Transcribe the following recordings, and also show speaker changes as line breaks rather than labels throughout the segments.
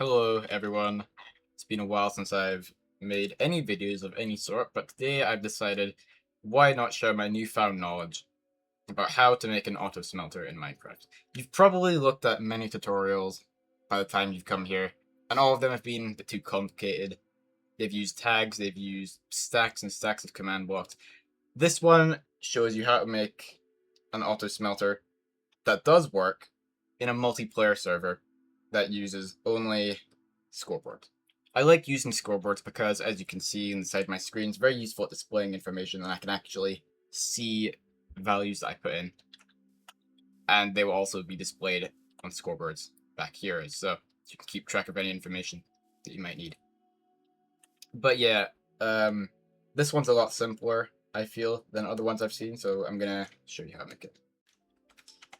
Hello everyone. It's been a while since I've made any videos of any sort, but today I've decided why not share my newfound knowledge about how to make an auto smelter in Minecraft. You've probably looked at many tutorials by the time you've come here, and all of them have been a bit too complicated. They've used tags, they've used stacks and stacks of command blocks. This one shows you how to make an auto smelter that does work in a multiplayer server that uses only scoreboard. I like using scoreboards because, as you can see inside my screen, it's very useful at displaying information, and I can actually see values that I put in, and they will also be displayed on scoreboards back here, so you can keep track of any information that you might need. But yeah, this one's a lot simpler, I feel, than other ones I've seen, so I'm gonna show you how to make it.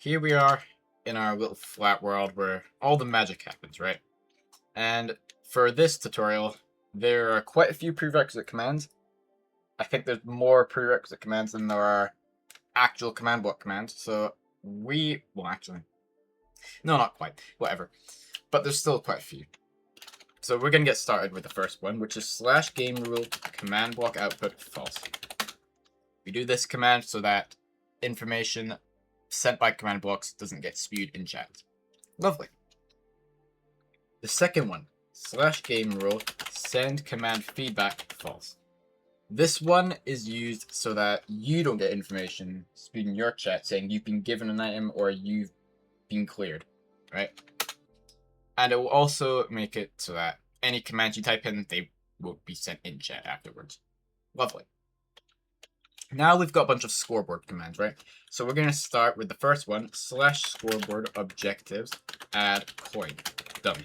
Here we are in our little flat world where all the magic happens, right? And for this tutorial, there are quite a few prerequisite commands. I think there's more prerequisite commands than there are actual command block commands, so well, actually, no, not quite, whatever. But there's still quite a few. So we're going to get started with the first one, which is /game rule command block output false. We do this command so that information sent by command blocks doesn't get spewed in chat. Lovely. The second one, /game rule send command feedback false. This one is used so that you don't get information spewed in your chat saying you've been given an item or you've been cleared, right? And it will also make it so that any commands you type in, they won't be sent in chat afterwards. Lovely. Now we've got a bunch of scoreboard commands, right? So we're going to start with the first one, /scoreboard objectives add coin dummy.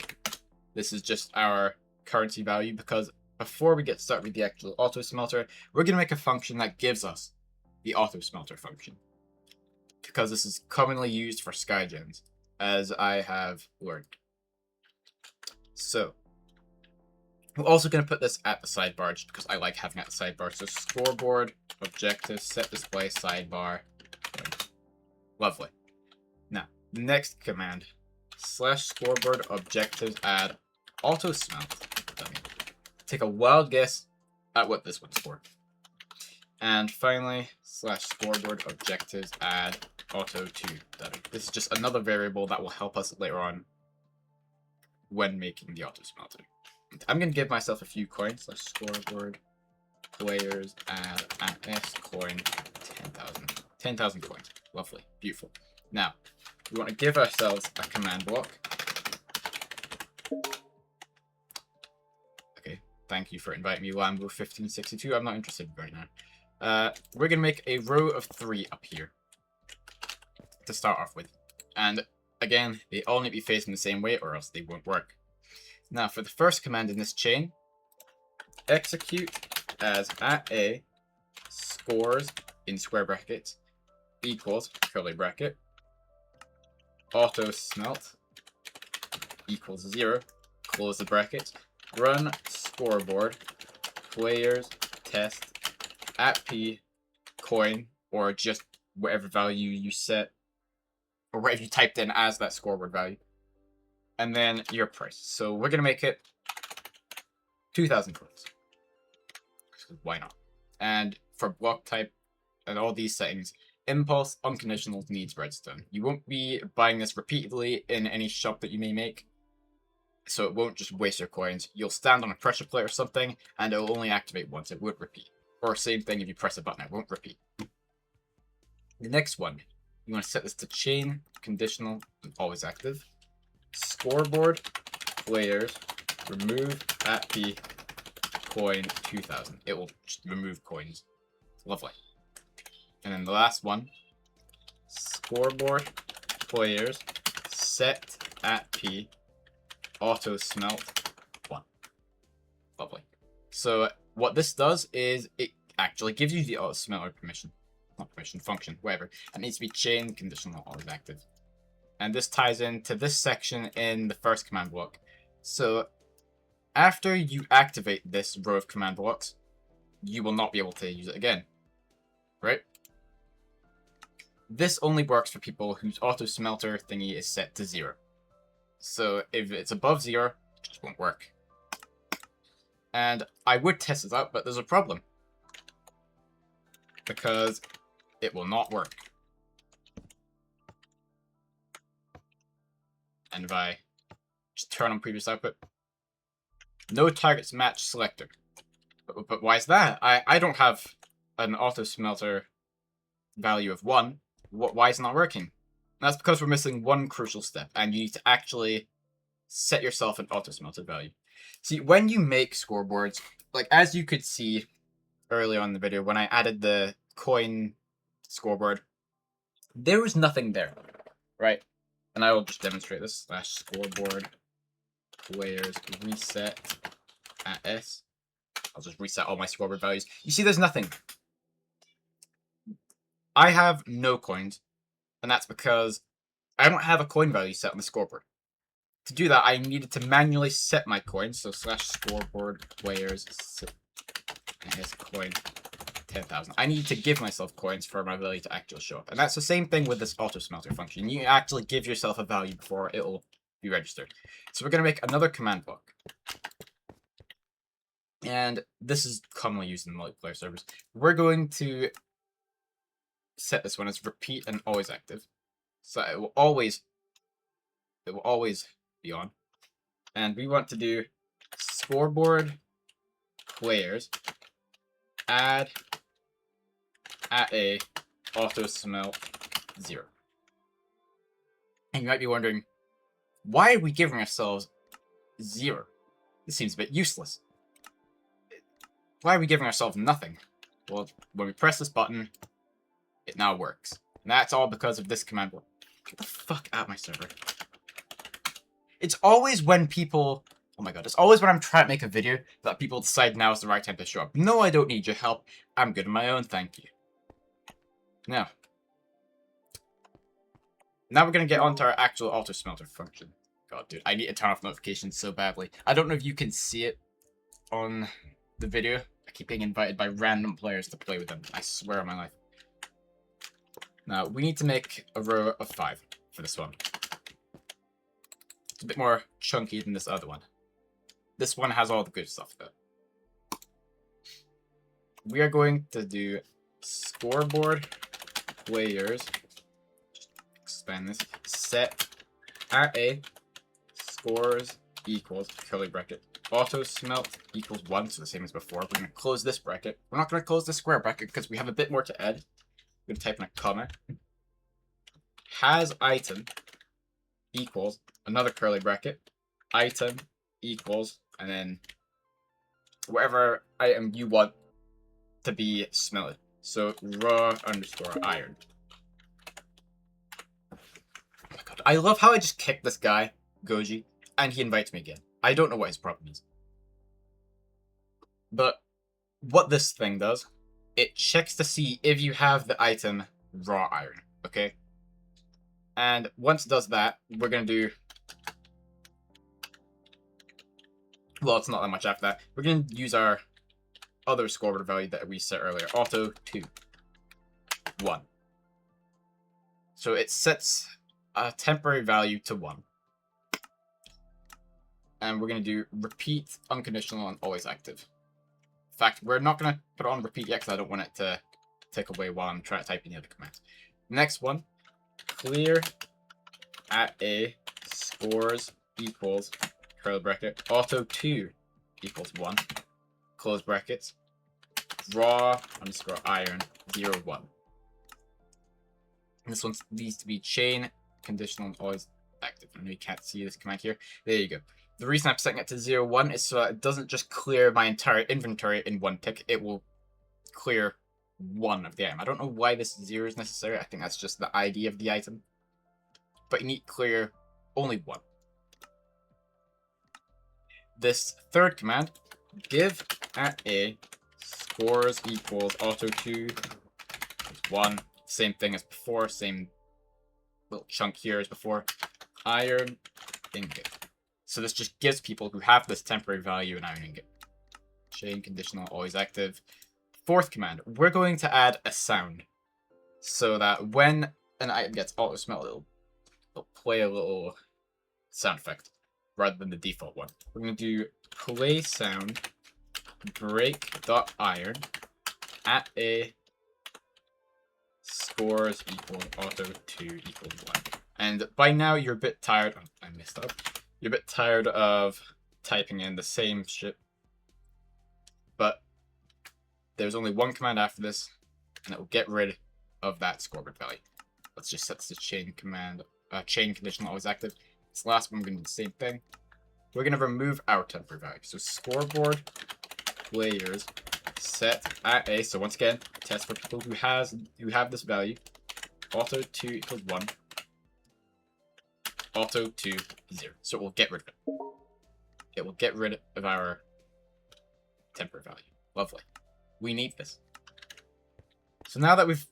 This is just our currency value because before we get started with the actual auto smelter, we're going to make a function that gives us the auto smelter function, because this is commonly used for skygens, as I have learned. So we're also going to put this at the sidebar just because I like having it at the sidebar. So scoreboard objective set display sidebar. Lovely. Now the next command, /scoreboard objectives add auto smelt dummy. Take a wild guess at what this one's for. And finally, /scoreboard objectives add auto to dummy. This is just another variable that will help us later on when making the auto smelter. I'm going to give myself a few coins. /scoreboard players add an S coin 10,000. 10,000 coins. Lovely. Beautiful. Now, we want to give ourselves a command block. Okay, thank you for inviting me, Lambo1562. I'm not interested right now. We're going to make a row of 3 up here to start off with. And again, they all need to be facing the same way or else they won't work. Now, for the first command in this chain, execute as @a scores in square brackets equals curly bracket auto smelt equals 0 close the bracket run scoreboard players test @p coin, or just whatever value you set or whatever you typed in as that scoreboard value, and then your price. So we're going to make it 2,000 coins. Why not? And for block type and all these settings, impulse, unconditional, needs redstone. You won't be buying this repeatedly in any shop that you may make, so it won't just waste your coins. You'll stand on a pressure plate or something, and it will only activate once. It won't repeat. Or same thing if you press a button, it won't repeat. The next one, you want to set this to chain, conditional, and always active. Scoreboard players remove @p coin 2,000. It will just remove coins. Lovely. And then the last one, scoreboard players set @p auto smelt 1. Lovely. So what this does is it actually gives you the auto smelter permission. Not permission, function, whatever. It needs to be chain, conditional, always active. And this ties into this section in the first command block. So after you activate this row of command blocks, you will not be able to use it again, right? This only works for people whose auto smelter thingy is set to 0. So if it's above 0, Just won't work. And I would test this out, but there's a problem. Because it will not work. And if I just turn on previous output, no targets match selector. But why is that? I don't have an Autosmelter value of 1. Why is it not working? That's because we're missing one crucial step, and you need to actually set yourself an Autosmelter value. See, when you make scoreboards, like as you could see earlier on in the video, when I added the coin scoreboard, there was nothing there, right? And I will just demonstrate this. /scoreboard players reset at S. I'll just reset all my scoreboard values. You see, there's nothing. I have no coins, and that's because I don't have a coin value set on the scoreboard. To do that, I needed to manually set my coins. So /scoreboard players set coin 10,000. I need to give myself coins for my value to actually show up. And that's the same thing with this Autosmelter function. You actually give yourself a value before it'll be registered. So we're going to make another command block. And this is commonly used in multiplayer servers. We're going to set this one as repeat and always active. So it will always be on. And we want to do scoreboard players add at a Autosmelt 0. And you might be wondering, why are we giving ourselves 0? This seems a bit useless. Why are we giving ourselves nothing? Well, when we press this button, it now works. And that's all because of this command block. Get the fuck out of my server. It's always when people... Oh my god, it's always when I'm trying to make a video that people decide now is the right time to show up. No, I don't need your help. I'm good on my own, thank you. Now we're going to get onto our actual Autosmelter function. God, dude, I need to turn off notifications so badly. I don't know if you can see it on the video. I keep being invited by random players to play with them. I swear on my life. Now, we need to make a row of 5 for this one. It's a bit more chunky than this other one. This one has all the good stuff, though. We are going to do scoreboard players, just expand this, set at a scores equals curly bracket Autosmelt equals 1, so the same as before. We're going to close this bracket. We're not going to close the square bracket because we have a bit more to add. We're going to type in a comma. Has item equals another curly bracket, item equals, and then whatever item you want to be smelted. So raw underscore iron. Oh my god, I love how I just kicked this guy, Goji, and he invites me again. I don't know what his problem is. But what this thing does, it checks to see if you have the item raw iron, okay? And once it does that, we're going to do... Well, it's not that much after that. We're going to use our other scoreboard value that we set earlier. Auto 2. 1. So it sets a temporary value to 1. And we're going to do repeat, unconditional, and always active. In fact, we're not going to put it on repeat yet because I don't want it to take away while I'm trying to type in the other commands. Next one, clear at a scores equals curly bracket auto 2 equals 1 close brackets raw underscore iron 0 1. And this one needs to be chain conditional and always active. I know you can't see this command here. There you go. The reason I'm setting it to 0 1 is so that it doesn't just clear my entire inventory in one tick. It will clear one of the item. I don't know why this 0 is necessary. I think that's just the ID of the item. But you need to clear only one. This third command, give at a scores equals auto 2 1. Same thing as before, same little chunk here as before. Iron ingot. So this just gives people who have this temporary value an iron ingot. Chain conditional, always active. Fourth command, we're going to add a sound. So that when an item gets auto-smelted, it'll play a little sound effect. rather than the default one. We're going to do play sound break.iron at a scores equal auto2 equal 1. And by now you're a bit tired. Oh, I messed up. You're a bit tired of typing in the same shit. But there's only one command after this, and it will get rid of that scoreboard value. Let's just set the chain command, chain condition always active. This last one, we're going to do the same thing. We're going to remove our temporary value. So scoreboard players set at a. So once again, test for people who have this value. Auto2 equals 1. Auto2 0. So it will get rid of it. It will get rid of our temporary value. Lovely. We need this. So now that we've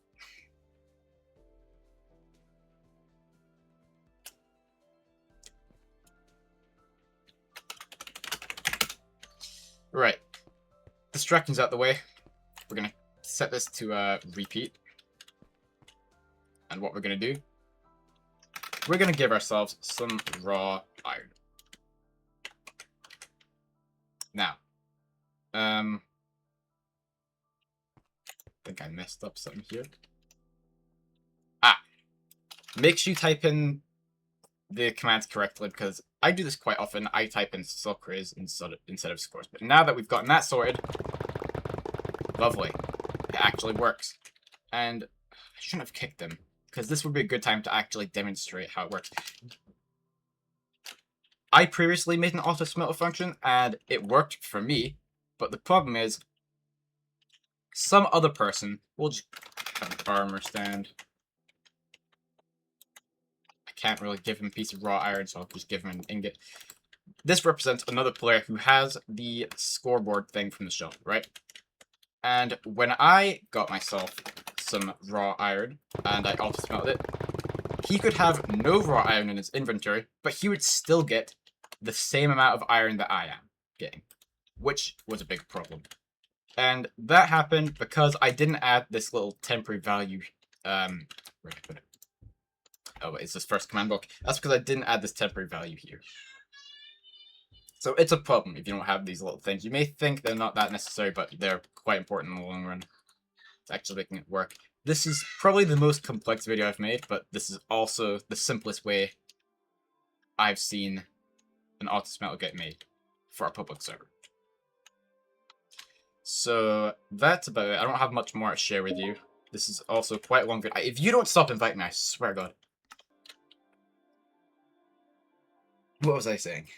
right, distractions out the way, we're gonna set this to repeat. And what we're gonna do, we're gonna give ourselves some raw iron. Now, I think I messed up something here. Make sure you type in the commands correctly, because I do this quite often. I type in sucres instead of scores. But now that we've gotten that sorted, lovely. It actually works. And I shouldn't have kicked them, because this would be a good time to actually demonstrate how it works. I previously made an Autosmelter function, and it worked for me, but the problem is, some other person will just have an armor stand. I can't really give him a piece of raw iron, so I'll just give him an ingot. This represents another player who has the scoreboard thing from the show, right? And when I got myself some raw iron, and I auto-smelted it, he could have no raw iron in his inventory, but he would still get the same amount of iron that I am getting, which was a big problem. And that happened because I didn't add this little temporary value. Where did I put it? Oh, it's this first command block. That's because I didn't add this temporary value here. So it's a problem if you don't have these little things. You may think they're not that necessary, but they're quite important in the long run. It's actually making it work. This is probably the most complex video I've made, but this is also the simplest way I've seen an Autosmelter get made for a public server. So that's about it. I don't have much more to share with you. This is also quite a long video. If you don't stop inviting me, I swear to God. What was I saying?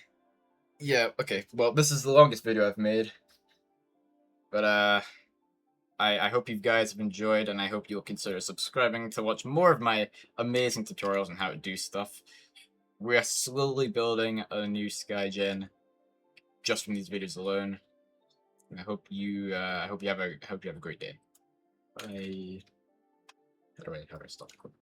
Yeah, okay. Well, this is the longest video I've made. But, I hope you guys have enjoyed, and I hope you'll consider subscribing to watch more of my amazing tutorials on how to do stuff. We are slowly building a new skygen just from these videos alone. And I hope you have a great day. Bye. How do I stop?